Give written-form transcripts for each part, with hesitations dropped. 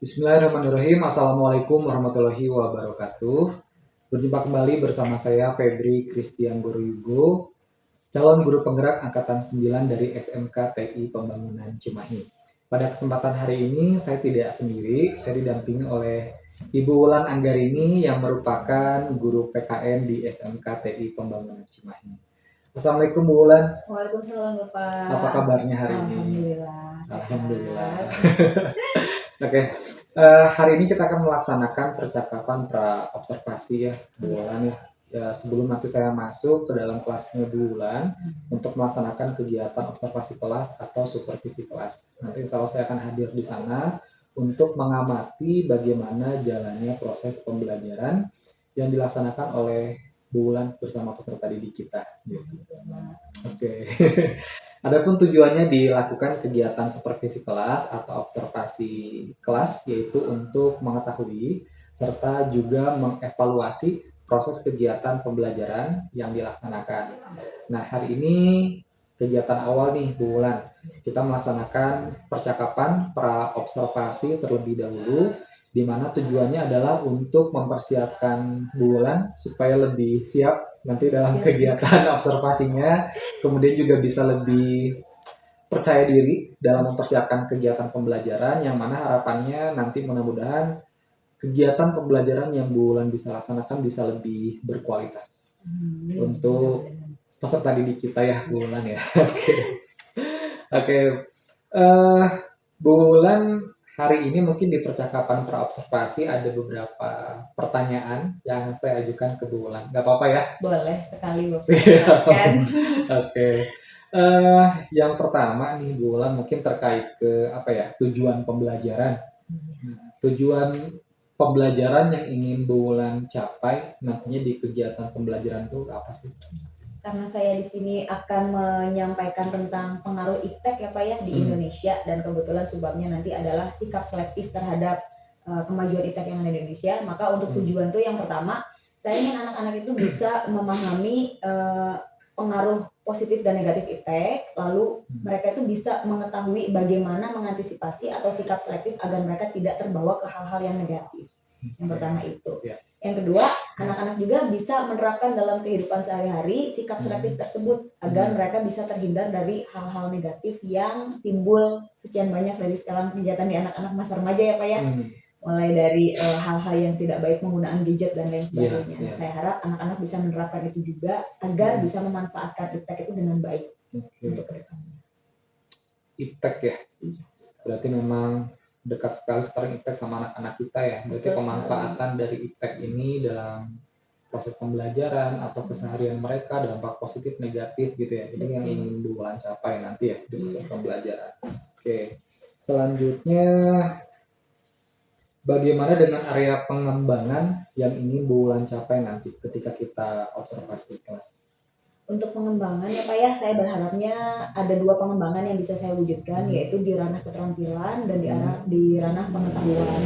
Bismillahirrahmanirrahim. Assalamualaikum warahmatullahi wabarakatuh. Berjumpa kembali bersama saya Febri Christian Guru Yugo, calon guru penggerak angkatan 9 dari SMK TI Pembangunan Cimahi. Pada kesempatan hari ini saya tidak sendiri, saya didampingi oleh Ibu Wulan Anggarini yang merupakan guru PKN di SMK TI Pembangunan Cimahi. Assalamualaikum Bu Wulan. Waalaikumsalam Bapak. Apa kabarnya hari ini? Alhamdulillah. Alhamdulillah. Oke, hari ini kita akan melaksanakan percakapan pra-observasi ya, Bu Wulan ya. Ya, sebelum nanti saya masuk ke dalam kelasnya Bu Wulan untuk melaksanakan kegiatan observasi kelas atau supervisi kelas. Nanti insya Allah saya akan hadir di sana untuk mengamati bagaimana jalannya proses pembelajaran yang dilaksanakan oleh Bu Wulan bersama peserta didik kita. Oke. Adapun tujuannya dilakukan kegiatan supervisi kelas atau observasi kelas yaitu untuk mengetahui serta juga mengevaluasi proses kegiatan pembelajaran yang dilaksanakan. Nah, hari ini kegiatan awal nih Bu Wulan. Kita melaksanakan percakapan pra-observasi terlebih dahulu di mana tujuannya adalah untuk mempersiapkan Bu Wulan supaya lebih siap nanti dalam kegiatan observasinya, kemudian juga bisa lebih percaya diri dalam mempersiapkan kegiatan pembelajaran yang mana harapannya nanti mudah-mudahan kegiatan pembelajaran yang Bu Wulan bisa laksanakan bisa lebih berkualitas untuk peserta didik kita ya Bu Wulan ya. Oke. Bu Wulan, hari ini mungkin di percakapan pra-observasi ada beberapa pertanyaan yang saya ajukan ke Bu Wulan. Gak apa-apa ya? Boleh sekali Bapak. Oke. Yang pertama nih Bu Wulan mungkin terkait ke tujuan pembelajaran. Tujuan pembelajaran yang ingin Bu Wulan capai nantinya di kegiatan pembelajaran itu apa sih? Karena saya di sini akan menyampaikan tentang pengaruh iptek ya Pak ya di Indonesia, dan kebetulan subbabnya nanti adalah sikap selektif terhadap kemajuan iptek yang ada di Indonesia. Maka untuk tujuan itu yang pertama, saya ingin anak-anak itu bisa memahami pengaruh positif dan negatif iptek, lalu mereka itu bisa mengetahui bagaimana mengantisipasi atau sikap selektif agar mereka tidak terbawa ke hal-hal yang negatif. Yang pertama itu. Yang kedua, anak-anak juga bisa menerapkan dalam kehidupan sehari-hari sikap selektif tersebut agar mereka bisa terhindar dari hal-hal negatif yang timbul sekian banyak dari sekarang kegiatan di anak-anak masa remaja ya Pak ya. Mulai dari hal-hal yang tidak baik penggunaan gadget dan lain sebagainya. Saya harap anak-anak bisa menerapkan itu juga agar bisa memanfaatkan iptek itu dengan baik untuk kedepannya. Iptek ya? Berarti memang dekat sekali sekarang iptek sama anak-anak kita ya. Berarti pemanfaatan dari iptek ini dalam proses pembelajaran atau keseharian mereka, dampak positif negatif gitu ya. Ini yang ingin Bu Wulan capai nanti ya di proses pembelajaran. Oke. Selanjutnya, bagaimana dengan area pengembangan yang ingin Bu Wulan capai nanti ketika kita observasi kelas? Untuk pengembangan ya Pak ya, saya berharapnya ada 2 pengembangan yang bisa saya wujudkan, yaitu di ranah keterampilan dan di ranah pengetahuan.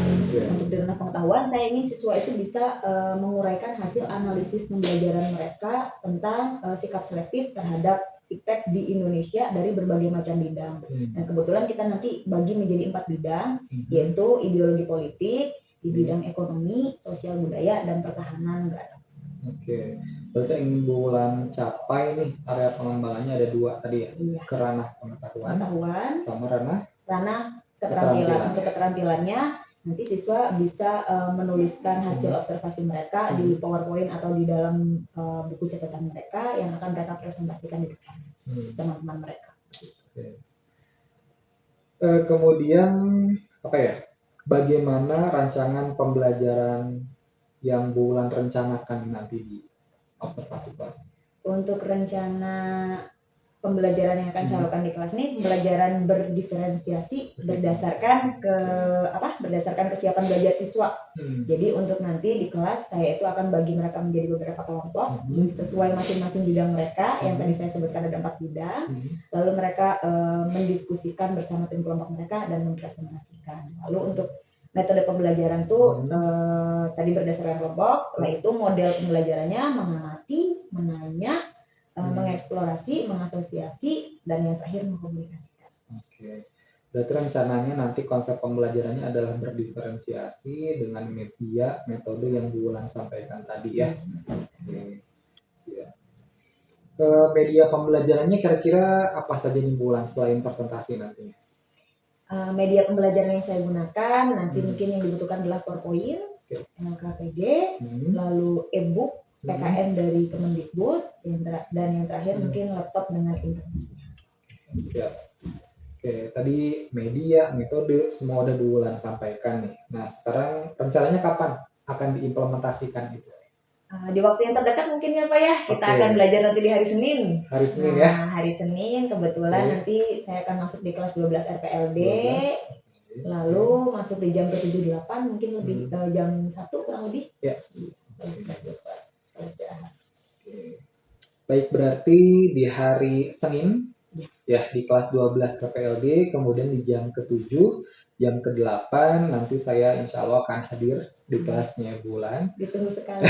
Untuk di ranah pengetahuan, saya ingin siswa itu bisa menguraikan hasil analisis pembelajaran mereka tentang sikap selektif terhadap iptek di Indonesia dari berbagai macam bidang. Dan kebetulan kita nanti bagi menjadi 4 bidang, yaitu ideologi politik, di bidang ekonomi, sosial budaya, dan pertahanan negara. Oke, berarti yang ingin Bu Wulan capai nih area pengembangannya ada 2 tadi ya, ke ranah pengetahuan sama ranah keterampilan. Untuk keterampilannya nanti siswa bisa menuliskan hasil observasi mereka di PowerPoint atau di dalam buku catatan mereka yang akan mereka presentasikan di depan teman-teman mereka. Oke. Kemudian bagaimana rancangan pembelajaran yang Bu Wulan rencanakan nanti di observasi kelas? Untuk rencana pembelajaran yang akan saya lakukan di kelas ini pembelajaran berdiferensiasi berdasarkan kesiapan belajar siswa. Jadi untuk nanti di kelas saya itu akan bagi mereka menjadi beberapa kelompok sesuai masing-masing bidang mereka yang tadi saya sebutkan ada 4 bidang. Lalu mereka mendiskusikan bersama tim kelompok mereka dan mempresentasikan. Lalu untuk metode pembelajaran tuh tadi berdasarkan kelompok. Setelah itu model pembelajarannya mengamati, menanya, mengeksplorasi, mengasosiasi, dan yang terakhir mengkomunikasikan. Oke. Berarti rencananya nanti konsep pembelajarannya adalah berdiferensiasi dengan media, metode yang Bu Wulan sampaikan tadi ya. Oke. Ya. Media pembelajarannya kira-kira apa saja nih Bu Wulan selain presentasi nantinya? Media pembelajaran yang saya gunakan nanti mungkin yang dibutuhkan adalah PowerPoint, LKPD, lalu e-book, PKN dari Kemendikbud, dan yang terakhir mungkin laptop dengan internet. Siap. Oke, tadi media, metode, semua udah Bu Wulan sampaikan nih. Nah, sekarang rencananya kapan akan diimplementasikan gitu? Di waktu yang terdekat mungkin ya Pak ya, kita Oke. akan belajar nanti di hari Senin. Hari Senin ya? Hari Senin kebetulan Oke. nanti saya akan masuk di kelas 12 RPLD, 12. lalu masuk di jam ke-7-8 mungkin lebih jam 1 kurang lebih. Ya. Setelah istirahat. Oke. Baik, berarti di hari Senin ya di kelas 12 KPLD, kemudian di jam ke-7, jam ke-8 nanti saya insya Allah akan hadir di kelasnya Bu Wulan Ditunggu sekali.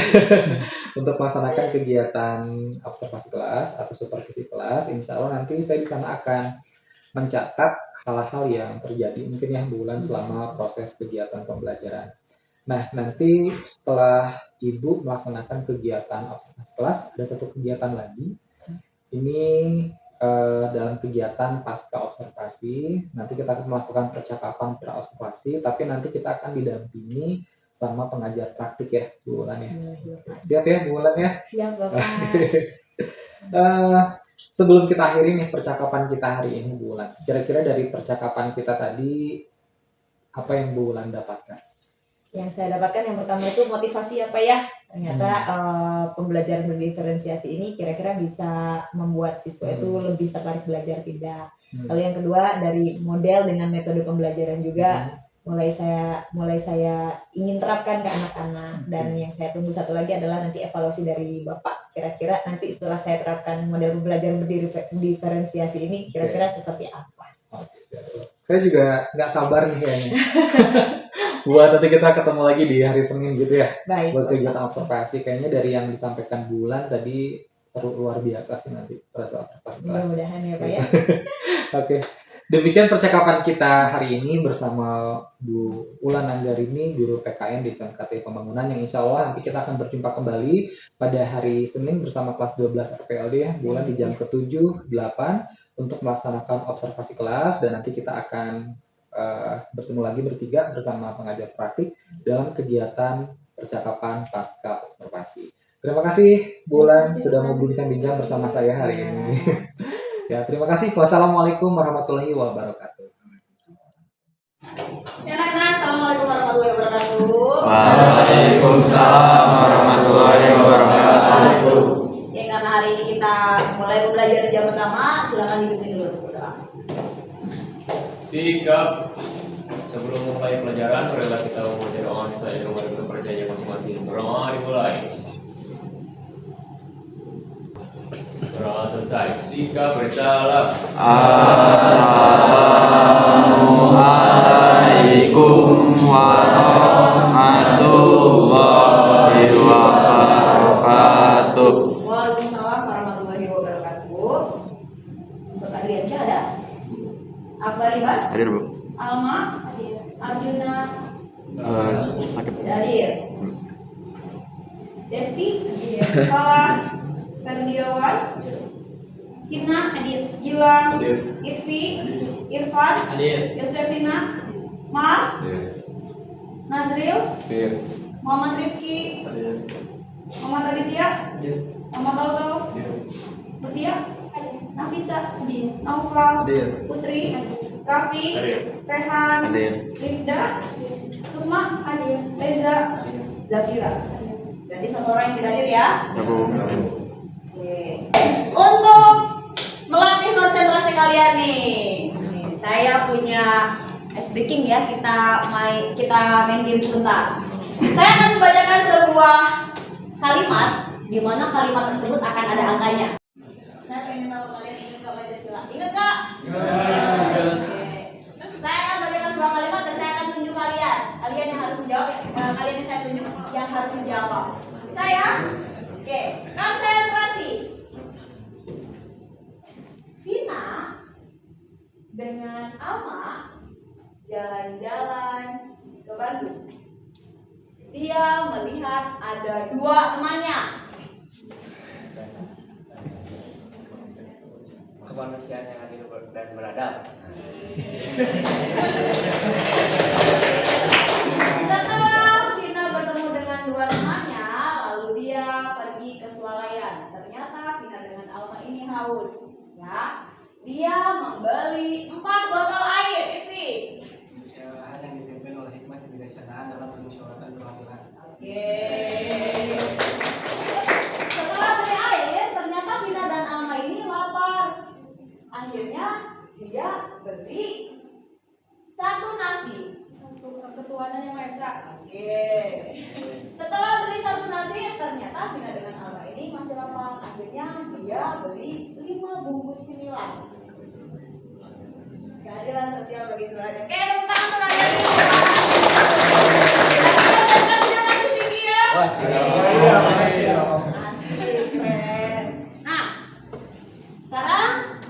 untuk melaksanakan kegiatan observasi kelas atau supervisi kelas. Insya Allah nanti saya di sana akan mencatat hal-hal yang terjadi mungkin ya Bu Wulan selama proses kegiatan pembelajaran. Nah, nanti setelah Ibu melaksanakan kegiatan observasi kelas, ada satu kegiatan lagi. Ini dalam kegiatan pasca observasi, nanti kita akan melakukan percakapan pra-observasi, tapi nanti kita akan didampingi sama pengajar praktik ya, Bu Wulan ya. Siap ya, Bu Wulan ya? Siap Bapak. Sebelum kita akhiri nih percakapan kita hari ini, Bu Wulan, kira-kira dari percakapan kita tadi, apa yang Bu Wulan dapatkan? Yang saya dapatkan yang pertama itu motivasi apa ya, ternyata pembelajaran berdiferensiasi ini kira-kira bisa membuat siswa itu lebih tertarik belajar tidak. Lalu yang kedua dari model dengan metode pembelajaran juga mulai saya ingin terapkan ke anak-anak. Dan yang saya tunggu satu lagi adalah nanti evaluasi dari Bapak, kira-kira nanti setelah saya terapkan model pembelajaran berdiferensiasi ini kira-kira seperti apa. Saya juga nggak sabar nih kayaknya. Buat nanti kita ketemu lagi di hari Senin gitu ya. Baik, buat kegiatan observasi. Kayaknya dari yang disampaikan Bu Wulan tadi seru luar biasa sih nanti pada saat observasi kelas. Mudah-mudahan ya Pak ya. Oke. Demikian percakapan kita hari ini bersama Bu Wulan Anggarini, Guru PKN di SMKT Pembangunan, yang insya Allah nanti kita akan berjumpa kembali pada hari Senin bersama kelas 12 RPLD ya, Bu Wulan di jam ke-7, 8 untuk melaksanakan observasi kelas, dan nanti kita akan bertemu lagi bertiga bersama pengajar praktik dalam kegiatan percakapan pasca observasi. Terima kasih Bu Wulan sudah mau berbincang-bincang bersama saya hari ini. Ya, terima kasih. Wassalamualaikum warahmatullahi wabarakatuh. Ya Nana, assalamualaikum warahmatullahi wabarakatuh. Waalaikumsalam warahmatullahi wabarakatuh. Ya, karena hari ini kita mulai pembelajaran jam pertama, silakan dipimpin dulu berdoa. Sikap sebelum mulai pelajaran, marilah kita membaca doa sesuai dengan kepercayaan masing-masing. Doa dimulai. Doa selesai. Sikap bersalam. Assalamualaikum warahmatullahi wabarakatuh. Waalaikumsalam warahmatullahi wabarakatuh. Untuk Adriansyah ada? Akbar Iman? Hadir Bu. Alma? Arjuna? Sakit. Hadir. Desti? Fala? Ferdiawan? Kina? Gilang? Irfi? Irfan? Yosefina? Mas? Nazril? Muhammad Rifki? Muhammad Aditya? Muhammad Aldo? Mutia? Nafisa? Naufal? Putri? Raffi? Rehan? Rifda? Sukma? Reza? Zafira? Berarti satu orang yang tidak hadir ya? Ya Bu. Oke. Untuk melatih konsentrasi kalian nih, saya punya ice breaking ya. Kita main game sebentar. Saya akan membacakan sebuah kalimat, di mana kalimat tersebut akan ada angkanya. Saya pengen tahu kalian ingat gak Pancasila? Ingat gak? Oke. Saya akan bacakan sebuah kalimat dan saya akan tunjuk kalian. Kalian yang harus menjawab. Kalian yang saya tunjuk yang harus menjawab. Saya. Oke. Konsentrasi. Vina dengan Alma jalan-jalan ke Bandung. Dia melihat ada dua temannya. Kemanusiaan yang adil dan beradab. Setelah Vina bertemu dengan dua temannya, lalu dia pergi ke swalayan. Ternyata Vina dengan Alma ini haus. Ya, dia membeli 4 botol air. Itfi. Musyawarah yang dipimpin oleh hikmah kebijaksanaan dalam permusyawaratan perwakilan. Oke. Setelah beli air, ternyata Vina dan Alma ini lapar. Akhirnya dia beli 1 nasi. Ketuhanan yang Maha Esa. Oke. Setelah beli 1 nasi, ternyata Vina dengan Alma ini masih lapar. Akhirnya dia beli 5 bungkus cemilan. Keadilan sosial bagi semuanya. Oke, tepuk tangan untuk kalian semua. Kasih masih tinggi ya. Wah, Asik, keren. Nah, sekarang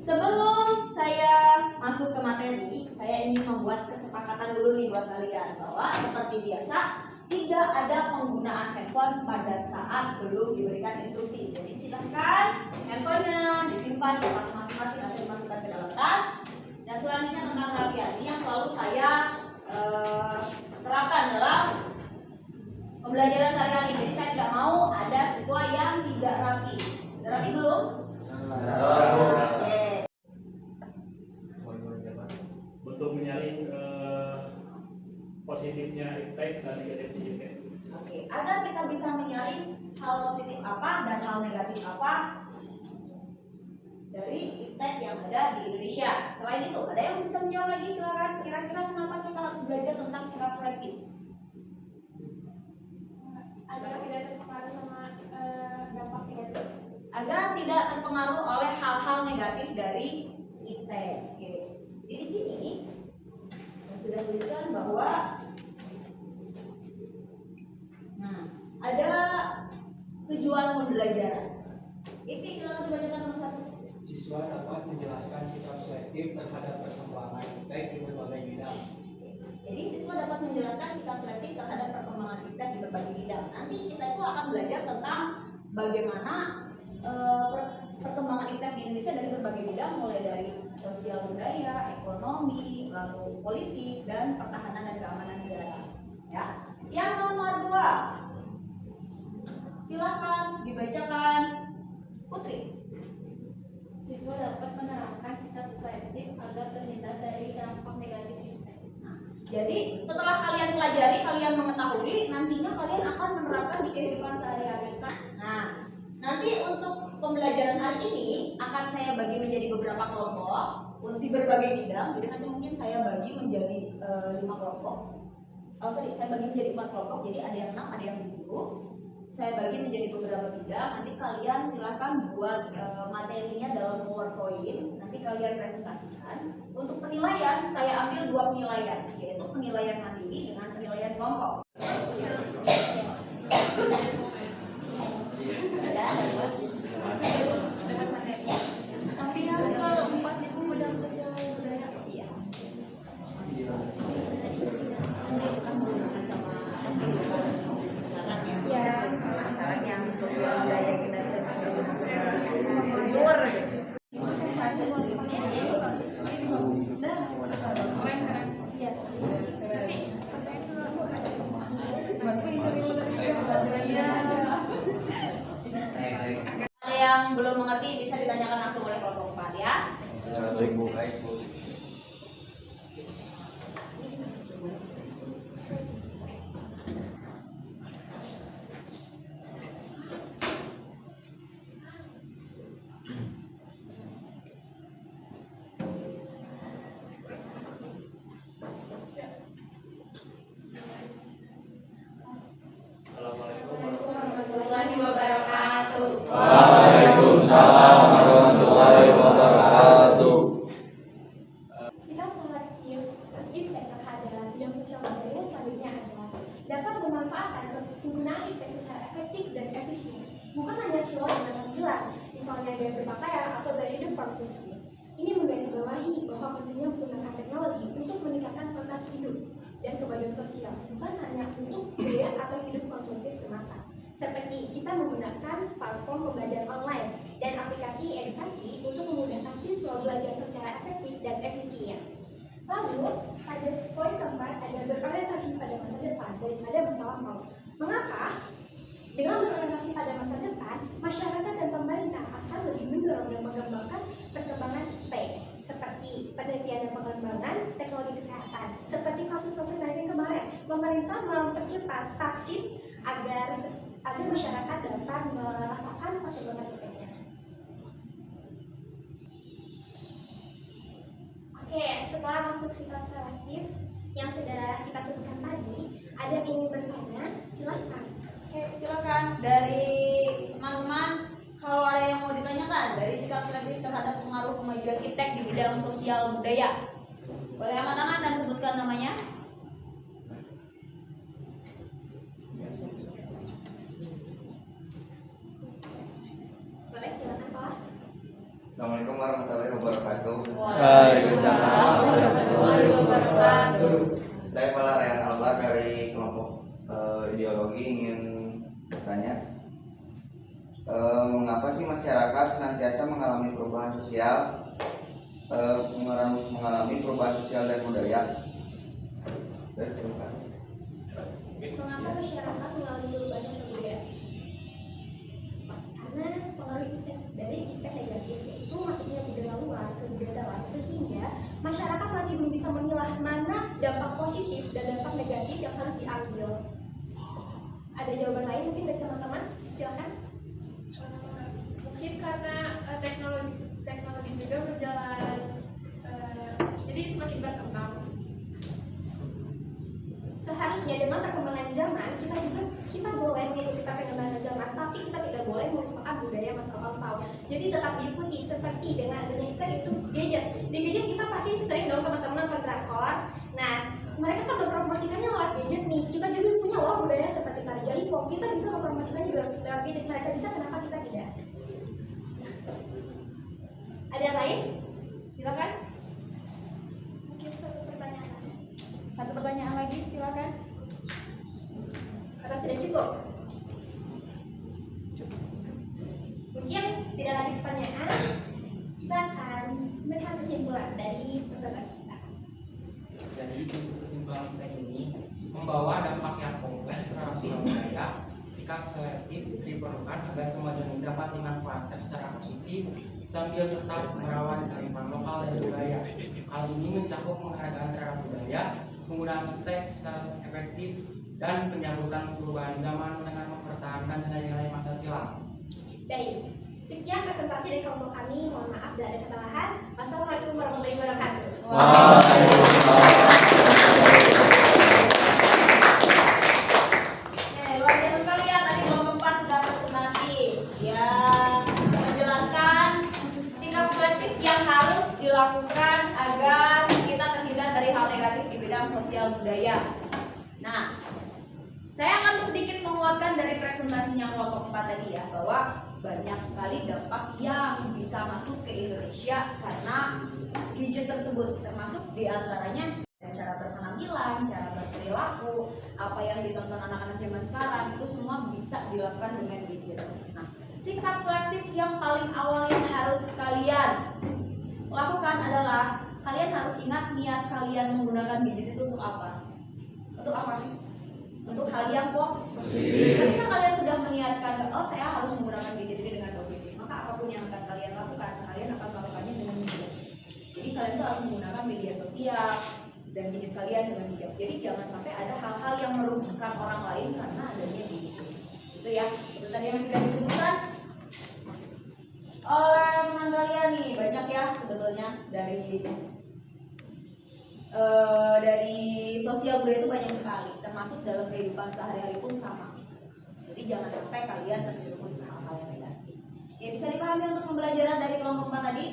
sebelum saya masuk ke materi, saya ingin membuat kesepakatan dulu nih buat kalian bahwa seperti biasa tidak ada penggunaan handphone pada saat belum diberikan instruksi. Jadi silahkan handphonenya disimpan di tas masing-masing atau dimasukkan ke dalam tas. Dan selanjutnya tentang kerapian ini yang selalu saya terapkan dalam pembelajaran sehari-hari. Jadi saya tidak mau ada siswa yang tidak rapi. Sudah rapi belum? Oke. Untuk menyaring positifnya impact dan negatifnya impact. Oke, agar kita bisa menyaring hal positif apa dan hal negatif apa dari iptek yang ada di Indonesia. Selain itu, ada yang bisa menjawab lagi? Silakan. Kira-kira kenapa kita harus belajar tentang sikap selektif? Agar tidak terpengaruh sama dampak negatif. Agar tidak terpengaruh oleh hal-hal negatif dari iptek. Oke. Jadi di sini saya sudah tuliskan bahwa ada tujuan pembelajaran. Ivi, silakan dibacakan nomor 1. Siswa dapat menjelaskan sikap selektif terhadap perkembangan iptek di berbagai bidang. Jadi siswa dapat menjelaskan sikap selektif terhadap perkembangan iptek di berbagai bidang. Nanti kita itu akan belajar tentang bagaimana perkembangan iptek di Indonesia dari berbagai bidang, mulai dari sosial budaya, ekonomi, lalu politik, dan pertahanan dan keamanan negara. Ya. Yang nomor 2, silakan dibacakan, Putri. Siswa dapat menerapkan sikap selektif agar terhindar dari dampak negatif iptek. Jadi setelah kalian pelajari, kalian mengetahui, nantinya kalian akan menerapkan di kehidupan sehari-hari. Nah, nanti untuk pembelajaran hari ini akan saya bagi menjadi beberapa kelompok di berbagai bidang. Jadi nanti mungkin saya bagi menjadi 5 kelompok. Saya bagi menjadi 4 kelompok. Jadi ada yang 6, ada yang 7. Saya bagi menjadi beberapa bidang. Nanti kalian silahkan buat materinya dalam PowerPoint. Nanti kalian presentasikan. Untuk penilaian, saya ambil 2 penilaian, yaitu penilaian mandiri dengan penilaian kelompok. Tapi yang kalau 4 itu bidang sosial budaya. Iya. Itu kan berhubungan sama kehidupan sekarang ya. Iya. Sekarang yang sosial budaya kita luntur gitu. Ada yang belum mengerti bisa ditanyakan langsung oleh kelompok 4 ya. baik Bu. Assalamualaikum Warahmatullahi wabarakatuh. Waalaikumsalam warahmatullahi wabarakatuh. Sikap selektif iptek terhadap bidang sosial budaya selanjutnya adalah dapat memanfaatkan penggunaan iptek secara efektif dan efisien, bukan hanya silo yang dapat gelar, misalnya gaya berpakaian atau gaya hidup konsumsi. Ini menggarisbawahi menggarisbawahi bahwa pentingnya menggunakan teknologi untuk meningkatkan kualitas hidup dan kemajuan sosial, bukan hanya untuk gaya atau hidup konsumtif semata. Seperti kita menggunakan platform pembelajaran online dan aplikasi edukasi untuk memudahkan siswa belajar secara efektif dan efisien. Lalu, pada poin keempat ada berorientasi pada masa depan daripada masa lampau. Mengapa? Dengan berorientasi pada masa depan, masyarakat dan pemerintah akan lebih mendorong dan mengembangkan perkembangan tech seperti penelitian dan pengembangan teknologi kesehatan. Seperti kasus COVID-19 kemarin, pemerintah mempercepat vaksin agar masyarakat dapat merasakan perkembangan tech-nya. Oke, setelah masuk sikap selektif yang sudah kita sebutkan tadi, ada yang ingin bertanya, silahkan. Oke, silakan dari teman-teman. Kalau ada yang mau ditanyakan dari sikap selektif terhadap pengaruh kemajuan iptek di bidang sosial budaya, boleh angkat tangan dan sebutkan namanya. Boleh, silakan Pak. Assalamualaikum warahmatullahi wabarakatuh. Waalaikumsalam warahmatullahi wabarakatuh. Saya Pala Ryan Albar dari kelompok ideologi ingin bertanya, mengapa sih masyarakat senantiasa mengalami perubahan sosial, mengalami perubahan sosial dan budaya? Baik, terima kasih. Mengapa masyarakat mengalami perubahan sosial budaya? Karena pengaruh dari iptek negatif itu masuknya budaya luar ke budaya dalam, sehingga masyarakat masih belum bisa memilah mana dampak positif dan dampak negatif yang harus diambil. Ada jawaban lain mungkin dari teman-teman? Silakan. Mungkin karena teknologi juga berjalan, jadi semakin berkembang. Seharusnya dengan perkembangan zaman kita boleh mengikuti perkembangan zaman, tapi kita tidak boleh melupakan budaya masa lampau. Jadi tetap diikuti seperti dengan adanya itu gadget. Di gadget kita pasti sering dong teman-teman nonton drakor. Nah, mereka kan mempromosikannya lewat gadget nih. Kita juga punya loh budaya seperti tari jaipong. Kita bisa mempromosikan juga lewat gadget. Mereka bisa, kenapa kita tidak? Ada yang lain? Silakan. Mungkin satu pertanyaan. Satu pertanyaan lagi, silakan. Atau sudah cukup? Mungkin tidak lagi pertanyaan. Kita akan melihat kesimpulan dari presentasi kita. Jadi untuk kesimpulan kita ini membawa dampak yang kompleks terhadap sosial budaya. Sikap selektif diperlukan agar kemajuan ini dapat dimanfaatkan secara positif sambil tetap merawat kearifan lokal dan budaya. Hal ini mencakup penghargaan terhadap budaya, penggunaan iptek secara efektif, dan penyambutan perubahan zaman dengan mempertahankan nilai-nilai masa silam. Baik, sekian presentasi dari kelompok kami. Mohon maaf bila ada kesalahan. Wassalamualaikum warahmatullahi wabarakatuh. Luar biasa sekali ya, tadi kelompok 4 sudah presentasi yang menjelaskan sikap selektif yang harus dilakukan agar kita terhindar dari hal negatif di bidang sosial budaya. Nah, saya akan sedikit menguatkan dari presentasinya kelompok 4 tadi ya, bahwa banyak sekali dampak yang bisa masuk ke Indonesia karena gadget tersebut, termasuk diantaranya cara berpenampilan, cara berperilaku, apa yang ditonton anak-anak zaman sekarang itu semua bisa dilakukan dengan gadget. Nah, sikap selektif yang paling awal yang harus kalian lakukan adalah kalian harus ingat niat kalian menggunakan gadget itu untuk apa? Untuk apa? Untuk hal yang positif. Ketika kalian sudah meniatkan, oh saya harus menggunakan gadget ini dengan positif, maka apapun yang akan kalian lakukan, kalian akan melakukannya dengan bijak. Jadi kalian tuh harus menggunakan media sosial dan gadget kalian dengan bijak. Jadi jangan sampai ada hal-hal yang merugikan orang lain karena adanya gadget. Itu ya, itu tadi yang sudah disebutkan oleh teman kalian nih, banyak ya sebetulnya dari sosial budaya itu banyak sekali, termasuk dalam kehidupan sehari-hari pun sama. Jadi jangan sampai kalian terjerumus ke hal-hal yang negatif. Ya, bisa dipahami untuk pembelajaran dari kelompok 4 tadi?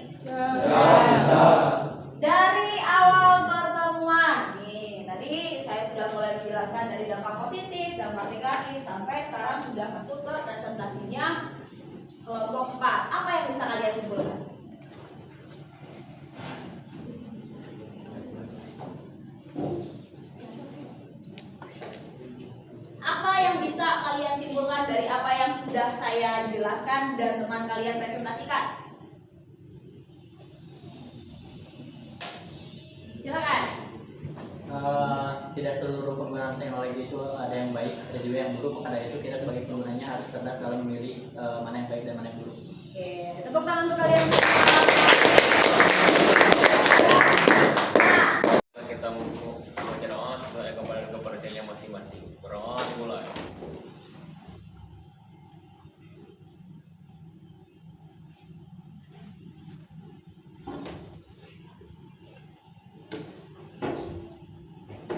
Dari awal pertemuan nih, tadi saya sudah mulai menjelaskan dari dampak positif, dampak negatif, sampai sekarang sudah masuk ke presentasinya kelompok 4. Apa yang bisa kalian simpulkan? bisa kalian simpulkan dari apa yang sudah saya jelaskan dan teman kalian presentasikan? Silakan. Tidak seluruh penggunaan teknologi itu ada yang baik, ada juga yang buruk. Maka dari itu kita sebagai penggunanya harus cerdas dalam memilih mana yang baik dan mana yang buruk. Oke, tepuk tangan untuk kalian. Kita mau berdoa sesuai kepada kepercayaan masing-masing. Berdoa dimulai.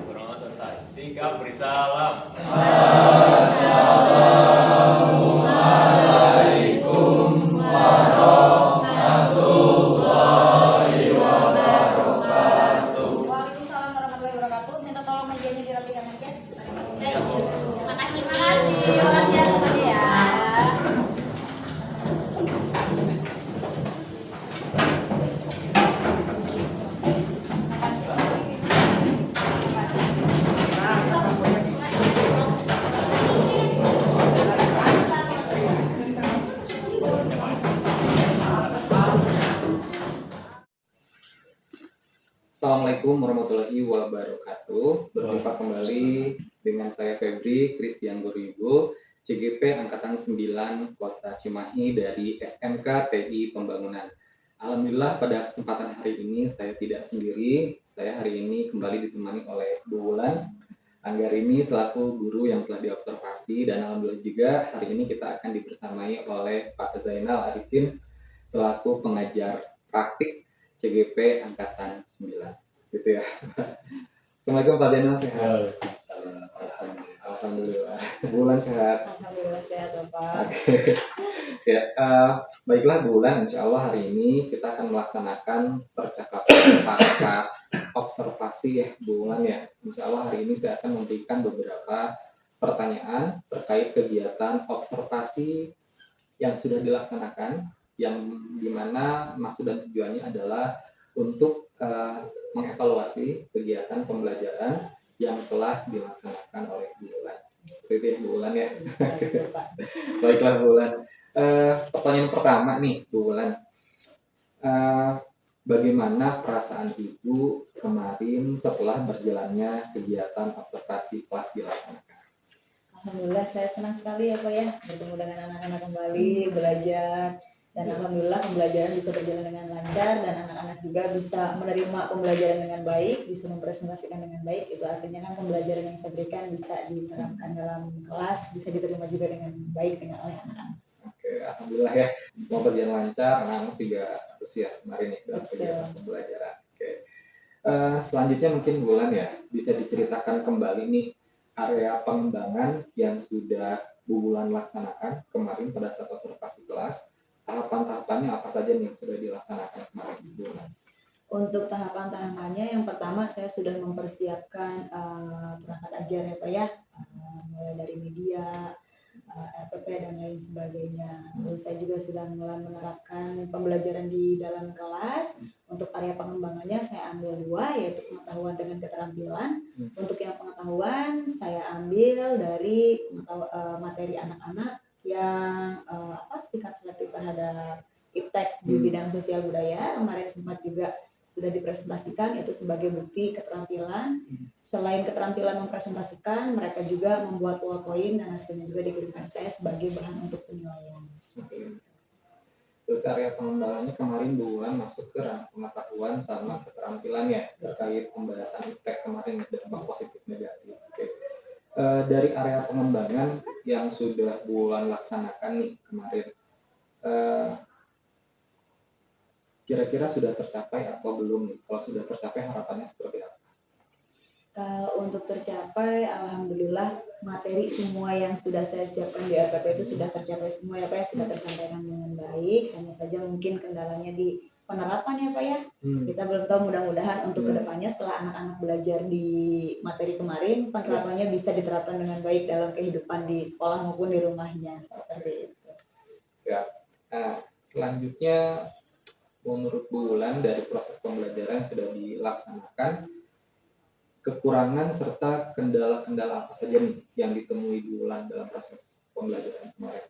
Berdoa selesai. Sikap beri salam. Waalaikumsalam warahmatullahi wabarakatuh. Minta tolong mejanya dirapikan aja. Terima kasih. Terima kasih ya semuanya ya. Assalamualaikum warahmatullahi wabarakatuh. Berjumpa kembali dengan saya Febri Christian Gorigo, CGP Angkatan 9 Kota Cimahi dari SMK TI Pembangunan. Alhamdulillah pada kesempatan hari ini saya tidak sendiri. Saya hari ini kembali ditemani oleh Bu Wulan Anggarini selaku guru yang telah diobservasi, dan alhamdulillah juga hari ini kita akan dibersamai oleh Pak Zainal Arifin selaku pengajar praktik CGP Angkatan 9. Gitu ya. Assalamualaikum Pak Zainal, sehat? Alhamdulillah. Bulan sehat. Alhamdulillah sehat Bapak. Ya, baiklah Bu Wulan, insya Allah hari ini kita akan melaksanakan percakapan pasca observasi ya Bu Wulan ya. Insya Allah hari ini saya akan memberikan beberapa pertanyaan terkait kegiatan observasi yang sudah dilaksanakan, yang dimana maksud dan tujuannya adalah untuk mengevaluasi kegiatan pembelajaran yang telah dilaksanakan oleh Bu Wulan. Itu ya Bu Wulan ya. Baiklah Bu Wulan. Pertanyaan pertama nih Bu Wulan, bagaimana perasaan Ibu kemarin setelah berjalannya kegiatan observasi kelas dilaksanakan? Alhamdulillah saya senang sekali ya Pak ya bertemu dengan anak-anak kembali belajar, dan alhamdulillah pembelajaran bisa berjalan dengan lancar dan anak-anak juga bisa menerima pembelajaran dengan baik, bisa mempresentasikan dengan baik. Itu artinya kan pembelajaran yang saya berikan bisa diterapkan dalam kelas, bisa diterima juga dengan baik dengan oleh anak-anak. Oke, alhamdulillah ya, semua berjalan lancar, anak-anak juga antusias kemarin ya dalam kegiatan pembelajaran. Oke. Selanjutnya mungkin Bulan ya, bisa diceritakan kembali nih area pengembangan yang sudah Bu Bulan laksanakan kemarin pada saat observasi kelas. Tahapan-tahapannya apa saja nih yang sudah dilaksanakan kemarin Bu Bulan? Untuk tahapan-tahapannya, yang pertama saya sudah mempersiapkan perangkat ajar ya Pak ya, mulai dari media, RPP dan lain sebagainya. Terus saya juga sudah mulai menerapkan pembelajaran di dalam kelas. Untuk area pengembangannya saya ambil dua, yaitu pengetahuan dengan keterampilan. Untuk yang pengetahuan saya ambil dari materi anak-anak yang sikap selektif terhadap iptek di bidang sosial budaya. Kemarin sempat juga sudah dipresentasikan itu sebagai bukti keterampilan. Selain keterampilan mempresentasikan, mereka juga membuat PowerPoint dan hasilnya juga dikirimkan saya sebagai bahan untuk penilaian. Untuk area pengembangannya kemarin Bu Wulan masuk ke ranah pengetahuan sama keterampilan ya terkait pembahasan iptek kemarin dampak positif negatif. Oke. Dari area pengembangan yang sudah Bu Wulan laksanakan nih kemarin, kira-kira sudah tercapai atau belum nih? Kalau sudah tercapai harapannya seperti apa? Kalau untuk tercapai, alhamdulillah materi semua yang sudah saya siapkan di RPP itu sudah tercapai semua ya Pak ya, sudah tersampaikan dengan baik. Hanya saja mungkin kendalanya di penerapan ya Pak ya. Kita belum tahu, mudah-mudahan untuk kedepannya setelah anak-anak belajar di materi kemarin, penerapannya bisa diterapkan dengan baik dalam kehidupan di sekolah maupun di rumahnya. Seperti itu. Siap. Selanjutnya menurut Bu Wulan dari proses pembelajaran yang sudah dilaksanakan, kekurangan serta kendala-kendala apa saja nih yang ditemui bulan dalam proses pembelajaran kemarin?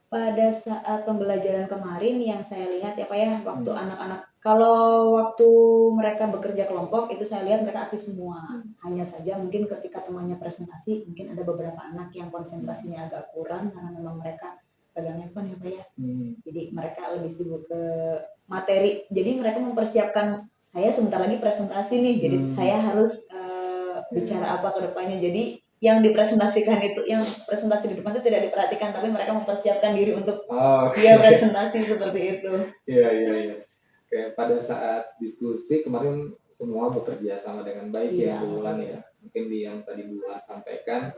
Pada saat pembelajaran kemarin yang saya lihat ya Pak ya, waktu anak-anak, kalau waktu mereka bekerja kelompok itu saya lihat mereka aktif semua. Hanya saja mungkin ketika temannya presentasi, mungkin ada beberapa anak yang konsentrasinya agak kurang karena memang mereka pegang handphone ya Pak ya. Jadi mereka lebih sibuk ke materi. Jadi mereka mempersiapkan, saya sebentar lagi presentasi nih, jadi saya harus bicara apa ke depannya. Jadi yang dipresentasikan itu, yang presentasi di depan itu tidak diperhatikan, tapi mereka mempersiapkan diri untuk dia presentasi seperti itu. Iya. Oke, pada saat diskusi kemarin semua bekerja sama dengan baik ya Bu Wulan ya. Mungkin yang tadi Bu Wulan sampaikan,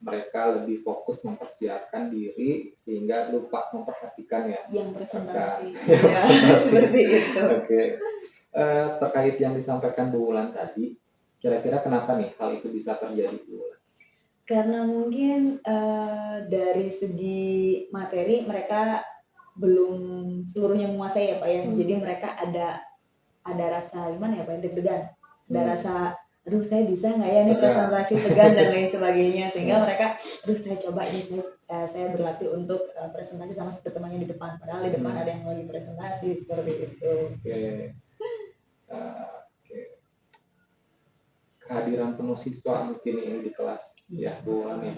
mereka lebih fokus mempersiapkan diri sehingga lupa memperhatikan ya. Yang presentasi. Ya, seperti itu. Oke. Terkait yang disampaikan Bu Wulan tadi, kira-kira kenapa nih hal itu bisa terjadi Bu Wulan? Karena mungkin dari segi materi mereka belum seluruhnya menguasai ya Pak ya. Jadi mereka ada rasa gimana ya Pak, deg-degan. Ada rasa, aduh saya bisa nggak ya nih presentasi, tegang dan lain sebagainya. Sehingga mereka, aduh saya coba ini, saya berlatih untuk presentasi sama temannya di depan. Padahal di depan ada yang lagi presentasi, seperti itu. Oke. Kehadiran penuh siswa mungkin ini di kelas ya Bu Wulan ya,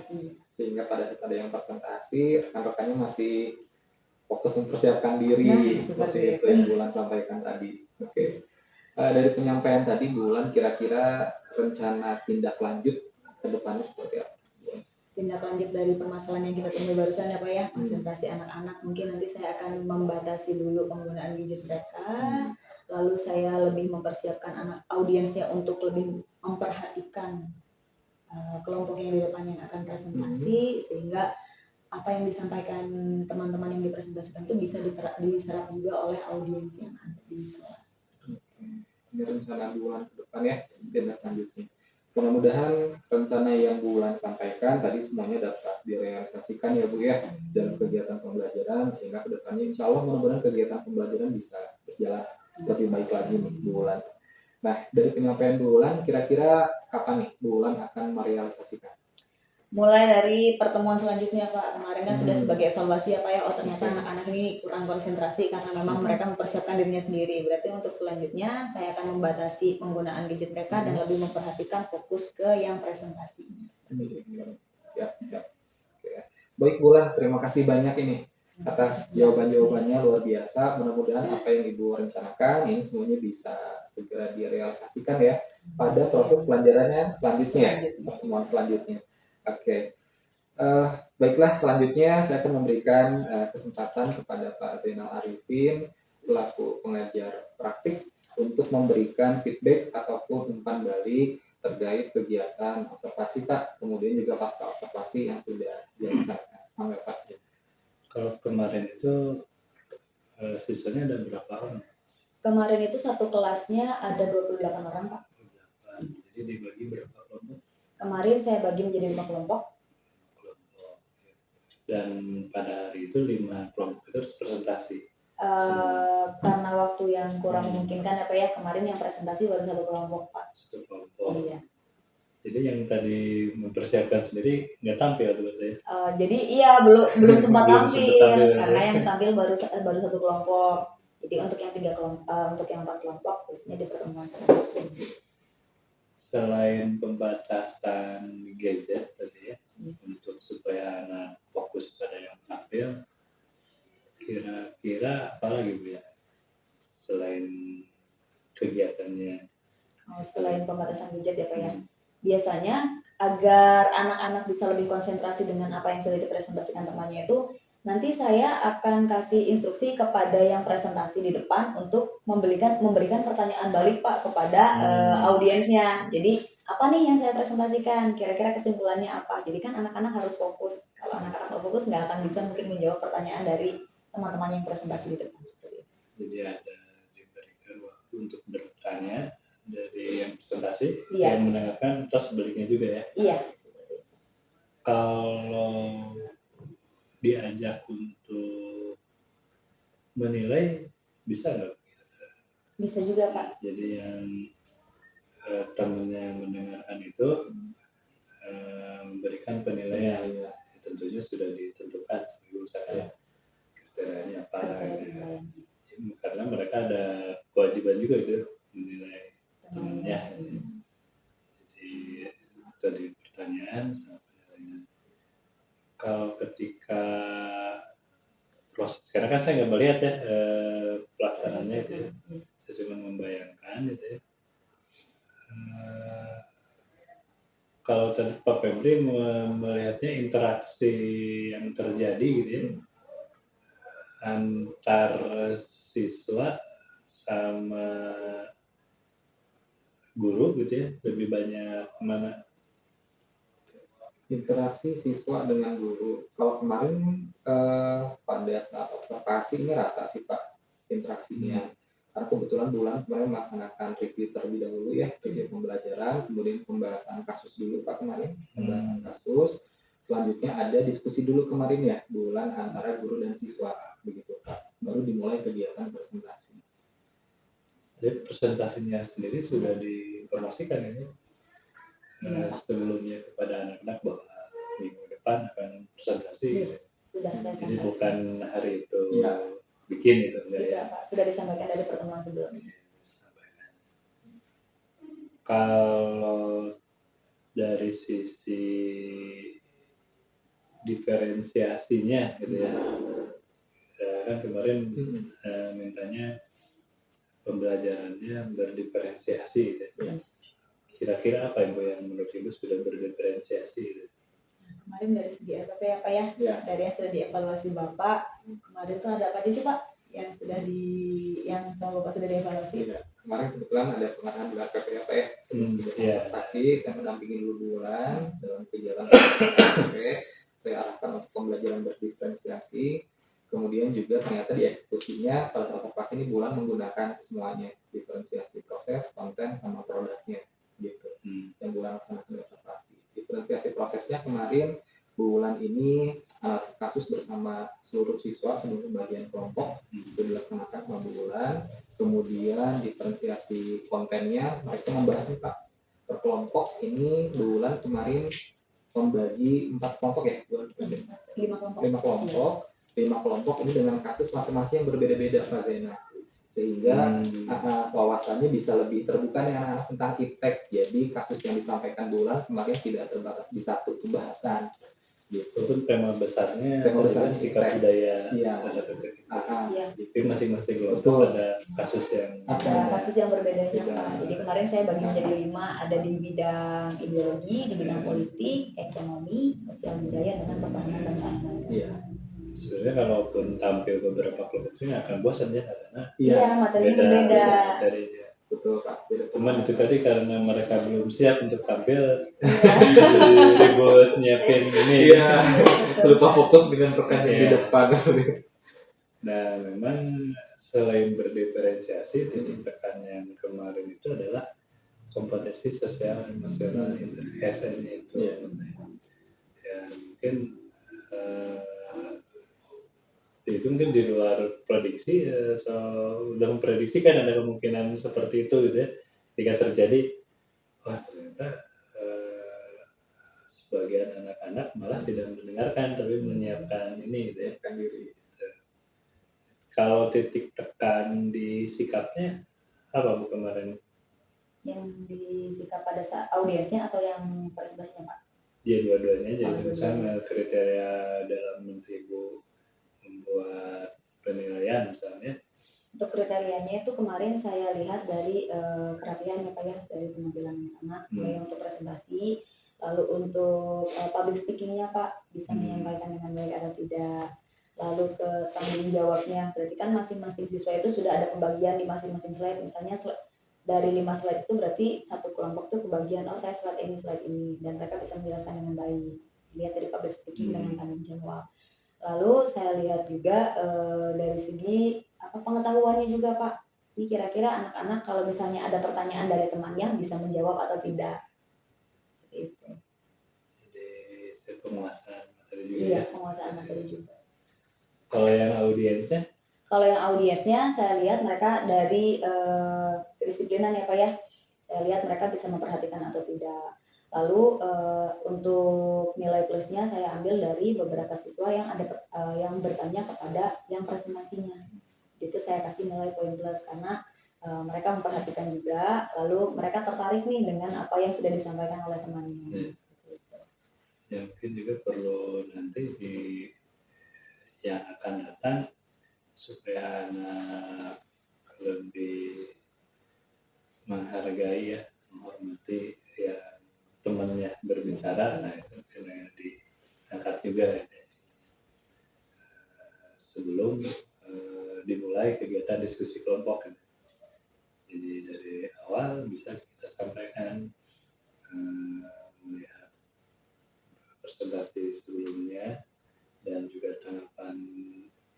sehingga pada saat ada yang presentasi rekan-rekannya masih fokus mempersiapkan diri seperti itu yang Bu Wulan sampaikan tadi. Oke. Dari penyampaian tadi Bu Wulan, kira-kira rencana tindak lanjut ke depannya seperti apa? Tindak lanjut dari permasalahan yang kita temui barusan ya Pak ya, konsentrasi anak-anak, mungkin nanti saya akan membatasi dulu penggunaan gadget mereka. Lalu saya lebih mempersiapkan anak audiensnya untuk lebih memperhatikan kelompok yang di depan yang akan presentasi, sehingga apa yang disampaikan teman-teman yang dipresentasikan itu bisa diserap juga oleh audiens yang ada di kelas. Ini rencana bulan ke depan ya, tindak lanjutnya. Mudah-mudahan rencana yang Bu Wulan sampaikan tadi semuanya dapat direalisasikan ya Bu ya dalam kegiatan pembelajaran, sehingga kedepannya insya Allah mudah-mudahan kegiatan pembelajaran bisa berjalan lebih baik lagi nih Bu Wulan. Nah, dari penyampaian Bu Wulan, kira-kira kapan nih Bu Wulan akan merealisasikan? Mulai dari pertemuan selanjutnya Pak. Kemarin kan sudah sebagai evaluasi ya Pak ya, oh ternyata anak-anak ini kurang konsentrasi karena memang mereka mempersiapkan dirinya sendiri. Berarti untuk selanjutnya saya akan membatasi penggunaan gadget mereka dan lebih memperhatikan fokus ke yang presentasinya. Siap. Oke. Baik Bu Wulan, terima kasih banyak ini atas jawaban-jawabannya, luar biasa. Mudah-mudahan apa yang Ibu rencanakan ini semuanya bisa segera direalisasikan ya pada proses pelajarannya selanjutnya, pertemuan selanjutnya. Oke. Baiklah, selanjutnya saya akan memberikan kesempatan kepada Pak Zainal Arifin selaku pengajar praktik untuk memberikan feedback ataupun umpan balik terkait kegiatan observasi Pak, kemudian juga pasca observasi yang sudah dilaksanakan. Monggo Pak. Kalau kemarin itu siswanya ada berapa orang? Kemarin itu satu kelasnya ada 28 orang Pak. Jadi dibagi berapa kelompok? Kemarin saya bagi menjadi 5 kelompok. Dan pada hari itu 5 kelompok itu harus presentasi. Karena waktu yang kurang memungkinkan apa ya, kemarin yang presentasi baru 1 kelompok Pak. 1 kelompok. Iya. Jadi yang tadi mempersiapkan sendiri nggak tampil berarti? Jadi iya belum sempat Belum tampil, sempat tampil, karena yang tampil baru 1 kelompok. Jadi untuk yang 3 kelompok, untuk yang 4 kelompok biasanya di pertemuan selanjutnya. Selain pembatasan gadget tadi ya, untuk supaya anak fokus pada yang tampil, kira-kira apa lagi Bu ya selain kegiatannya? Selain pembatasan gadget ya Pak ya, biasanya agar anak-anak bisa lebih konsentrasi dengan apa yang sudah dipresentasikan temannya itu, nanti saya akan kasih instruksi kepada yang presentasi di depan untuk memberikan pertanyaan balik Pak kepada audiensnya. Jadi apa nih yang saya presentasikan, kira-kira kesimpulannya apa. Jadi kan anak-anak harus fokus. Kalau anak-anak fokus nggak akan bisa mungkin menjawab pertanyaan dari teman-teman yang presentasi di depan seperti itu. Jadi ada diberikan waktu untuk bertanya dari yang presentasi, Iya. yang mendengarkan, terus sebaliknya juga ya. Iya. Kalau diajak untuk menilai bisa nggak? Bisa juga Pak. Jadi yang temannya yang mendengarkan itu memberikan penilaian. Iya. Tentunya sudah ditentukan misalkan kriterianya apa gitu. Karena mereka ada kewajiban juga itu menilai temannya. Jadi tadi pertanyaan sama penilaian. Kalau ketika proses, karena kan saya nggak melihat ya pelaksanaannya itu ya. Saya cuma membayangkan gitu ya. Kalau tadi Pak Febri melihatnya interaksi yang terjadi gitu ya antar siswa sama guru gitu ya, lebih banyak mana? Interaksi siswa dengan guru. Kalau kemarin pada saat observasi ini rata sih Pak interaksinya. Karena kebetulan bulan kemarin melaksanakan review terlebih dahulu ya, review pembelajaran, kemudian pembahasan kasus dulu Pak kemarin, pembahasan kasus. Selanjutnya ada diskusi dulu kemarin ya, bulan antara guru dan siswa, begitu Pak. Baru dimulai kegiatan presentasi. Jadi presentasinya sendiri sudah diinformasikan ini sebelumnya kepada anak-anak bahwa minggu depan akan presentasi. Sudah saya Jadi sampaikan. bukan hari itu Ya. bikin itu enggak ya? Tidak, Pak. Sudah disampaikan dari pertemuan sebelumnya. Kalau dari sisi diferensiasinya gitu ya, kan kemarin mintanya pembelajarannya berdiferensiasi gitu ya. Kira-kira apa yang menurut Ibu sudah berdiferensiasi gitu? Kemarin dari segi RPP ya Pak ya, dari yang sudah dievaluasi Bapak, kemarin tuh ada apa aja sih Pak yang sudah yang sama Bapak sudah dievaluasi? Iya. Kemarin kebetulan ada pengarahan di RPP ya Pak ya, sebelum observasi saya mendampingi dulu bulan dalam kegiatan RPP, saya arahkan untuk pembelajaran berdiferensiasi, kemudian juga ternyata di eksekusinya pada saat observasi ini bulan menggunakan semuanya, diferensiasi proses, konten, sama produknya gitu, yang bulan laksanakan observasi. Diferensiasi prosesnya kemarin bulan ini analisis kasus bersama seluruh siswa sebelum pembagian kelompok itu dilaksanakan sama bulan. Kemudian diferensiasi kontennya mereka membahas nih Pak per kelompok ini bulan kemarin membagi 4 kelompok ya, 5 kelompok ini dengan kasus masing-masing yang berbeda-beda Pak Zena, sehingga wawasannya bisa lebih terbuka nih anak-anak tentang iptek. Jadi kasus yang disampaikan bulan kemarin tidak terbatas di satu pembahasan gitu. Itu tema besarnya sikap iptek. budaya Iya. Jadi masing-masing kelompok ada kasus yang berbeda Pak. Jadi kemarin saya bagi menjadi 5, ada di bidang ideologi, di bidang politik, ekonomi, sosial budaya, dengan pertahanan dan keamanan. Iya. Sebenarnya kalaupun tampil beberapa kelompok ini akan bosan ya karena materinya berbeda. Betul Pak. Cuman itu tadi karena mereka belum siap untuk tampil, ribut nyiapin ini. Iya. Lupa fokus dengan rekan di depan. Nah, memang selain berdiferensiasi, titik tekan yang kemarin itu adalah kompetensi sosial emosional SN itu. Ya mungkin itu mungkin di luar prediksi, udah memprediksikan ada kemungkinan seperti itu gitu ya. Jika terjadi, ternyata sebagian anak-anak malah tidak mendengarkan tapi menyiapkan ini gitu ya. Kalau titik tekan di sikapnya apa Bu kemarin? Yang disikap pada saat audiensnya atau yang presentasinya Pak? Ya dua-duanya aja. Misalnya kriteria dalam Ibu membuat penilaian misalnya. Untuk kriterianya itu kemarin saya lihat dari kerapian ya Pak ya, dari penampilan anak, mulai untuk presentasi, lalu untuk public speaking-nya Pak, bisa menyampaikan dengan baik atau tidak, lalu ke tanggung jawabnya, berarti kan masing-masing siswa itu sudah ada pembagian di masing-masing slide, misalnya dari 5 slide itu berarti satu kelompok itu kebagian, saya slide ini, dan mereka bisa menjelaskan dengan baik, lihat dari public speaking dengan tanggung jawab. Lalu saya lihat juga dari segi pengetahuannya juga Pak. Ini kira-kira anak-anak kalau misalnya ada pertanyaan dari temannya bisa menjawab atau tidak. Seperti itu. Jadi penguasaan materi juga. Iya, penguasaan materi juga. Kalau yang audiensnya? Kalau yang audiensnya saya lihat mereka dari kedisiplinan ya Pak ya. saya lihat mereka bisa memperhatikan atau tidak. Lalu untuk nilai plusnya saya ambil dari beberapa siswa yang yang bertanya kepada yang presentasinya. Itu saya kasih nilai poin plus karena mereka memperhatikan juga, lalu mereka tertarik nih dengan apa yang sudah disampaikan oleh temannya. Seperti itu. Ya mungkin juga perlu nanti di yang akan datang supaya anak lebih menghargai ya, menghormati ya temannya berbicara, nah itu yang diangkat juga ya. Sebelum dimulai kegiatan diskusi kelompok. Jadi dari awal bisa kita sampaikan melihat presentasi sebelumnya dan juga tanggapan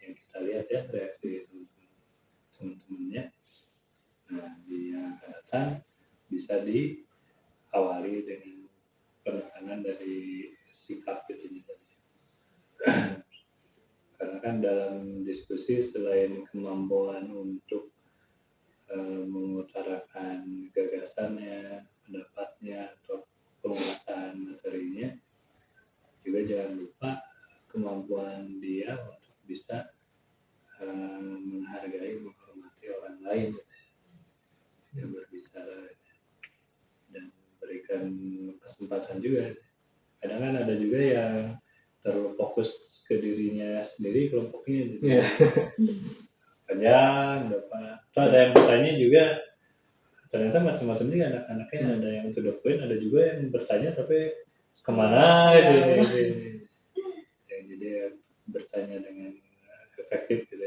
yang kita lihat ya, reaksi teman-temannya. Nah, di yang akan datang bisa diawali dengan penekanan dari sikap gitu. Karena kan dalam diskusi selain kemampuan untuk mengutarakan gagasannya, pendapatnya, atau pembahasan materinya, juga jangan lupa kemampuan dia untuk bisa menghargai, menghormati orang lain, yang berbicara dan berikan kesempatan juga. Kadang kan ada juga yang terlalu fokus ke dirinya sendiri, kelompoknya gitu. Panjang, atau ada yang bertanya juga, ternyata macam-macam juga anak-anaknya. Ada yang to the point, ada juga yang bertanya tapi kemana gitu. Yang jadi bertanya dengan efektif gitu.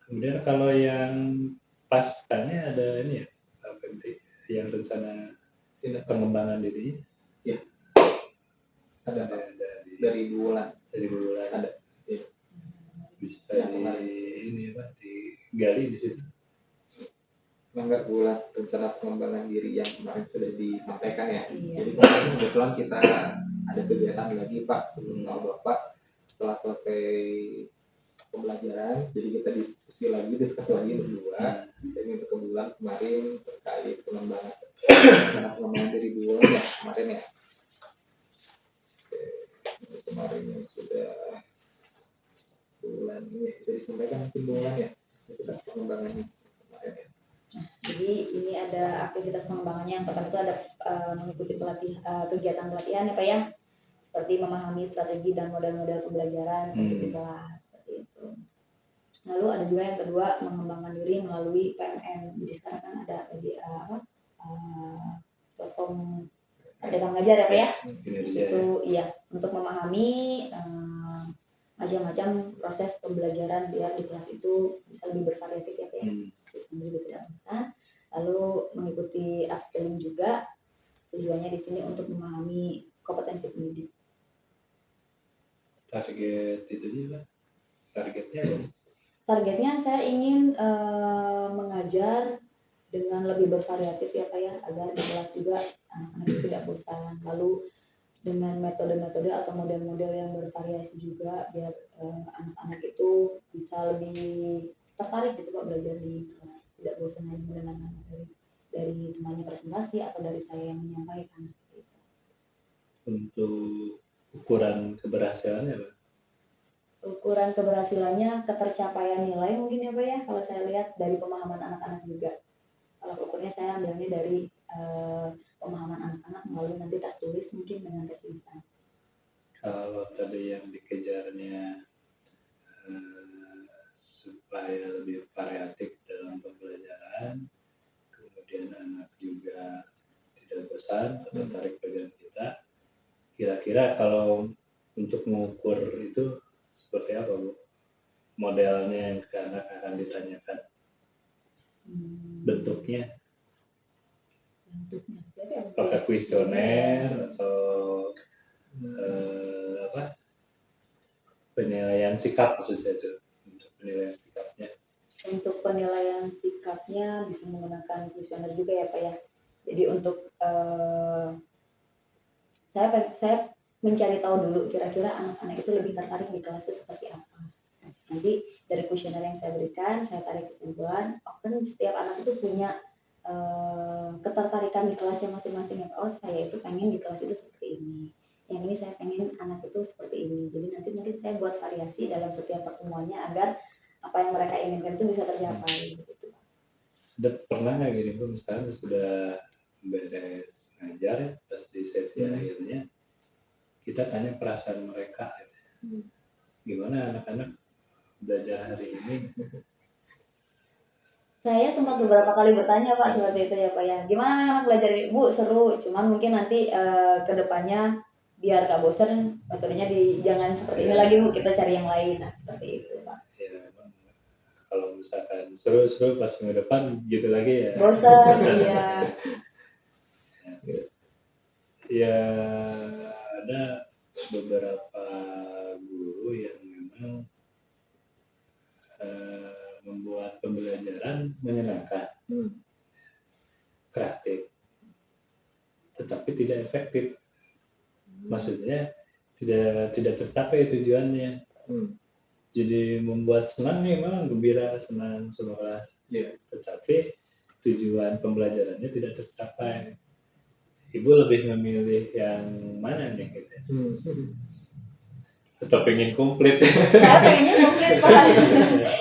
Kemudian kalau yang pascanya ada ini ya, apa sih, yang rencana pengembangan dirinya? Ya, ada dari bulan ada. Ya. Bisa ini apa, digali di situ. Enggak bulan rencana pengembangan diri yang kemarin sudah disampaikan ya. Iya. Jadi kemarin kebetulan kita ada kegiatan lagi Pak sebelum sama Bapak setelah selesai pembelajaran. Jadi kita diskusi lagi berdua. Jadi untuk ke bulan kemarin terkait pengembangan diri bulan ya kemarin ya. Oke, kemarin yang sudah bulan ini bisa disampaikan mungkin bulan ya aktivitas pengembangannya kemarin ya. Nah, jadi ini ada aktivitas pengembangannya. Yang pertama itu ada mengikuti kegiatan pelatihan ya Pak ya, seperti memahami strategi dan model-model pembelajaran untuk di kelas seperti itu. Lalu ada juga yang kedua mengembangkan diri melalui PMN. Jadi sekarang kan ada platform Merdeka Mengajar ya Pak ya. Di situ iya untuk memahami macam-macam proses pembelajaran biar di kelas itu bisa lebih bervariatif ya Pak ya. Sistem juga tidak bosan. Lalu mengikuti upskilling juga, tujuannya di sini untuk memahami kompetensi pendidik. Target itu juga, targetnya apa? Targetnya saya ingin mengajar dengan lebih bervariatif ya Pak ya, agar di kelas juga anak-anak itu tidak bosan. Lalu dengan metode-metode atau model-model yang bervariasi juga biar anak-anak itu bisa lebih tertarik gitu Pak belajar di kelas, tidak bosan hanya mendengarkan materi dari temannya presentasi atau dari saya yang menyampaikan seperti itu. Untuk ukuran keberhasilannya Pak? Ukuran keberhasilannya ketercapaian nilai mungkin ya Pak ya, kalau saya lihat dari pemahaman anak-anak juga. Kalau ukurnya saya ambilnya dari pemahaman anak-anak melalui nanti tes tulis mungkin dengan tes lisan. Kalau tadi yang dikejarnya supaya lebih variatif dalam pembelajaran, kemudian anak juga tidak bosan atau tertarik dengan kita, kira-kira kalau untuk mengukur itu seperti apa Bu? Modelnya yang ke anak akan ditanyakan, bentuknya seperti apa? pakai kuesioner atau penilaian sikap maksudnya itu. Untuk penilaian sikapnya. Untuk penilaian sikapnya bisa menggunakan kuesioner juga ya Pak ya. Jadi untuk saya mencari tahu dulu kira-kira anak-anak itu lebih tertarik di kelas itu seperti apa. Nanti dari kuesioner yang saya berikan, saya tarik kesimpulan, kan setiap anak itu punya ketertarikan di kelasnya masing-masing. Oh saya itu pengen di kelas itu seperti ini, yang ini saya pengen anak itu seperti ini. Jadi nanti mungkin saya buat variasi dalam setiap pertemuannya agar apa yang mereka inginkan itu bisa tercapai. Gitu. Ada pernah nggak gini Bu, misalnya sudah beres ngajar ya, pas di sesi akhirnya kita tanya perasaan mereka gitu. Gimana anak-anak belajar hari ini? Saya sempat beberapa kali bertanya Pak seperti itu ya Pak ya. Gimana anak belajar ini? Bu seru, cuman mungkin nanti ke depannya biar gak bosan metodenya jangan seperti ini lagi Bu, kita cari yang lain. Nah seperti itu Pak. Ya memang kalau misalkan seru-seru pas minggu depan gitu lagi ya. Bosan iya. Ya ada beberapa guru yang memang membuat pembelajaran menyenangkan, kreatif, tetapi tidak efektif. Maksudnya tidak tercapai tujuannya. Jadi membuat senang nih, memang gembira, senang semua kelas. Tetapi tujuan pembelajarannya tidak tercapai. Ibu lebih memilih yang mana nih gitu? Atau pengen komplit? Saya pengennya komplit Pak.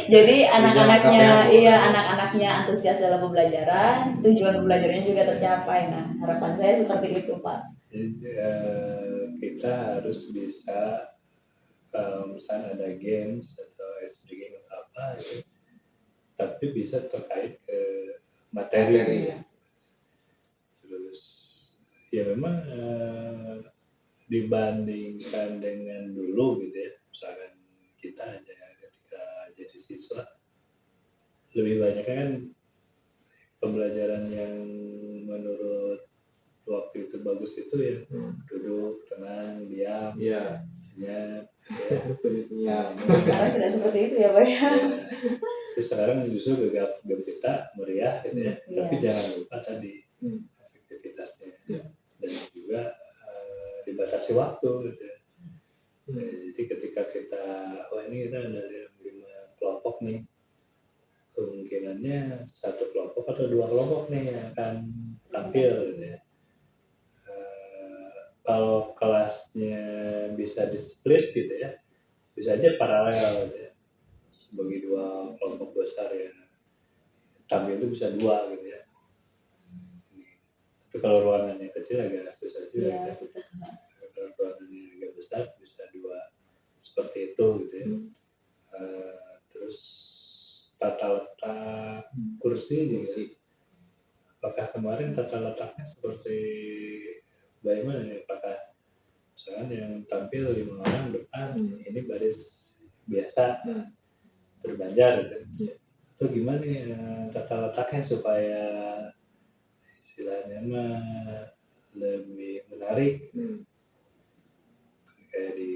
Jadi anak-anaknya antusias dalam pembelajaran, tujuan pembelajarannya juga tercapai. Nah harapan saya seperti itu Pak. Jadi, kita harus bisa kalau misalnya ada games atau ice breaking atau apa gitu, tapi bisa terkait ke materi. Terus ya memang dibandingkan dengan dulu gitu ya, misalkan kita aja ketika jadi siswa lebih banyak kan pembelajaran yang menurut waktu itu bagus itu ya duduk tenang diam senyap senyap. Sekarang tidak seperti itu ya Pak ya. Terus sekarang justru gembira meriah gitu ya, tapi jangan lupa tadi efektivitasnya dan juga dibatasi waktu gitu ya. Jadi ketika kita ini kita ada 5 kelompok nih, kemungkinannya 1 kelompok atau 2 kelompok nih yang akan tampil gitu ya. Kalau kelasnya bisa di-split gitu ya, bisa aja paralel gitu ya, sebagai 2 kelompok besar ya, tampil itu bisa 2 gitu ya. Tapi kalau ruangannya kecil agak susah juga. Iya, susah. Kalau ruangannya agak besar bisa 2 seperti itu gitu ya. Terus tata letak kursi juga. Apakah kemarin tata letaknya seperti bagaimana ya? Apakah misalkan yang tampil 5 orang depan, ini baris biasa berbanjar gitu. Atau gimana ya tata letaknya supaya istilahnya mah lebih menarik. Kayak di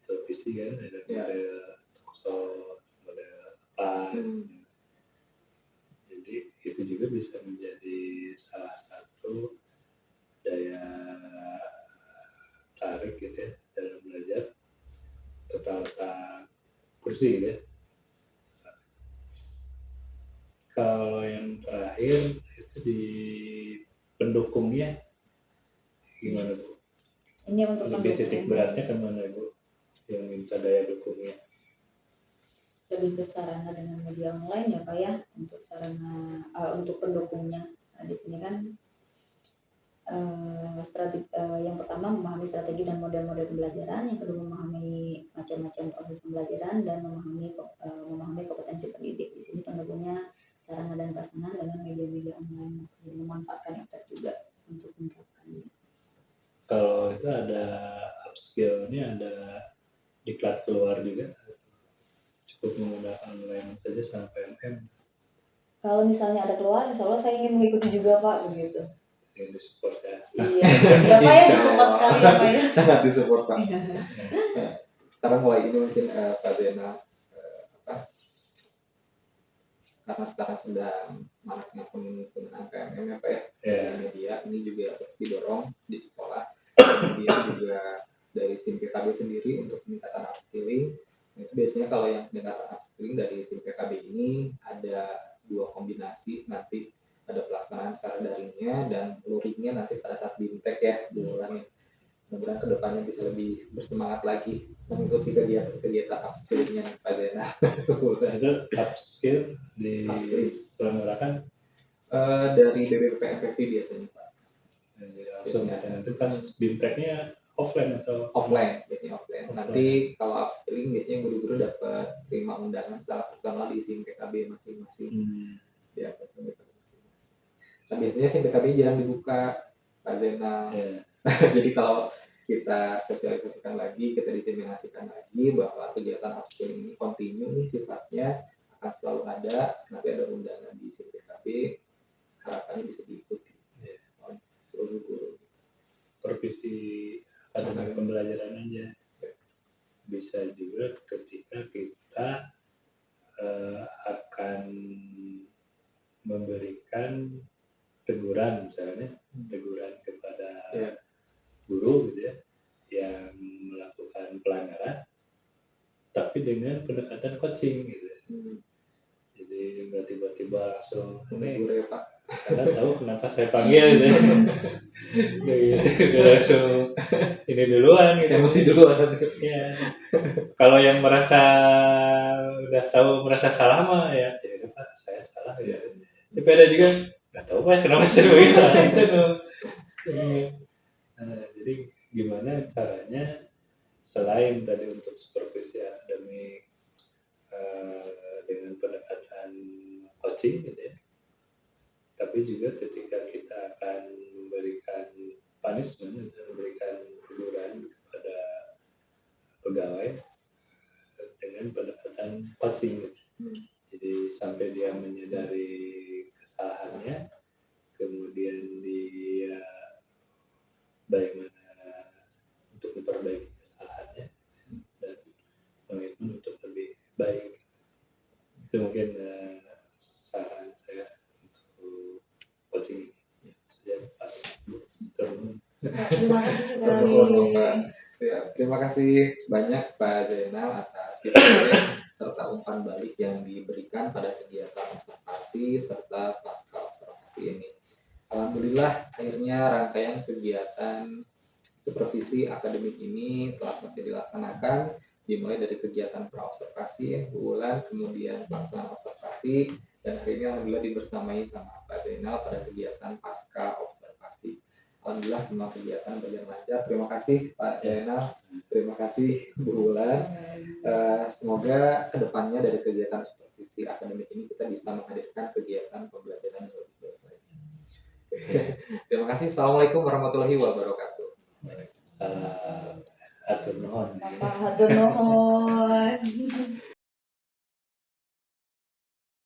televisi kan ada model talkshow, model apa. Jadi itu juga bisa menjadi salah satu daya tarik gitu ya dalam belajar tata kursi gitu ya. Kalau yang terakhir itu di pendukungnya gimana Bu? Ini untuk lebih titik beratnya kemana Bu? Yang minta daya dukungnya? Lebih ke sarana dengan media online ya Pak ya, untuk sarana untuk pendukungnya. Nah, di sini kan yang pertama memahami strategi dan model-model pembelajaran, yang kedua memahami macam-macam proses pembelajaran dan memahami kompetensi pendidik. Di sini pendukungnya sarana dan prasarana dengan media-media online, dan memanfaatkan internet juga untuk menerapkannya. Kalau itu ada upskill-nya, ada diklat keluar juga, cukup menggunakan online saja sampai PMM. Kalau misalnya ada keluar, insya Allah saya ingin mengikuti juga Pak, begitu. Yang disupport ya. Iya, Bapak ya disupport sekali ya Pak ya. Sangat disupport Pak. Sekarang mulai ini mungkin Pak Zena karena sekarang sedang maraknya penggunaan PMM ya Pak ya, media ini juga harus didorong di sekolah. Kemudian juga dari SIM PKB sendiri untuk peningkatan upskilling. Itu biasanya kalau yang peningkatan upskilling dari SIM PKB ini ada 2 kombinasi nanti ada pelaksanaan secara daringnya dan luringnya nanti pada saat BIMTEK ya bulan ya. Mudah-mudahan kedepannya bisa lebih bersemangat lagi mengikuti kegiatan upskillingnya Pak Zainal. Nah, itu upskill Upskill. diselenggarakan Dari BPPMPV biasanya Pak. jadi langsung Biasanya. dan nanti pas BIMTEK-nya offline atau Offline, biasanya offline. Nanti kalau upskilling biasanya guru-guru dapat terima undangan secara personal di SIM PKB masing-masing. Ya, SIM PKB masing-masing. Nah, biasanya SIM PKB jarang dibuka, Pak Zainal. ya. Jadi kalau kita sosialisasikan lagi, kita diseminasikan lagi bahwa kegiatan upskilling ini kontinu nih sifatnya akan selalu ada. Nanti ada undangan di SIM PKB, harapannya bisa diikuti oleh seluruh guru. Provisi akademi pembelajaran aja. Bisa juga ketika kita akan memberikan teguran misalnya teguran kepada guru gitu ya yang melakukan pelanggaran tapi dengan pendekatan coaching gitu. Jadi nggak tiba-tiba langsung Guru ya Pak. karena tahu kenapa saya panggil gitu. Udah langsung ini duluan gitu. Emosi duluan. Ya. Kalau yang merasa udah tahu merasa salah mah ya udah Pak saya salah ya. Tapi ada juga nggak tahu Pak kenapa saya begitu itu loh. Nah, jadi gimana caranya selain tadi untuk supervisi akademik dengan pendekatan coaching gitu ya, tapi juga ketika kita akan memberikan punishment dan memberikan teguran kepada pegawai dengan pendekatan coaching jadi sampai dia menyadari kesalahannya kemudian dia bagaimana untuk memperbaiki kesalahannya dan komitmen untuk lebih baik itu mungkin saran saya untuk coaching ini saja Pak Bu. Terima kasih Terima sekali. Ya, terima kasih banyak Pak Zainal atas feedback serta umpan balik yang diberikan pada kegiatan observasi serta pasca observasi ini. Alhamdulillah akhirnya rangkaian kegiatan supervisi akademik ini telah selesai dilaksanakan dimulai dari kegiatan praobservasi bulan kemudian pelaksanaan observasi dan akhirnya alhamdulillah dibersamai sama Pak Zainal pada kegiatan pasca observasi. Alhamdulillah semua kegiatan berjalan lancar. Terima kasih Pak Zainal, terima kasih Bu Wulan. Semoga kedepannya dari kegiatan supervisi akademik ini kita bisa menghadirkan kegiatan pembelajaran yang lebih baik lagi. Terima kasih. Assalamualaikum warahmatullahi wabarakatuh. Atur nuhun. Bapak hatur nuhun.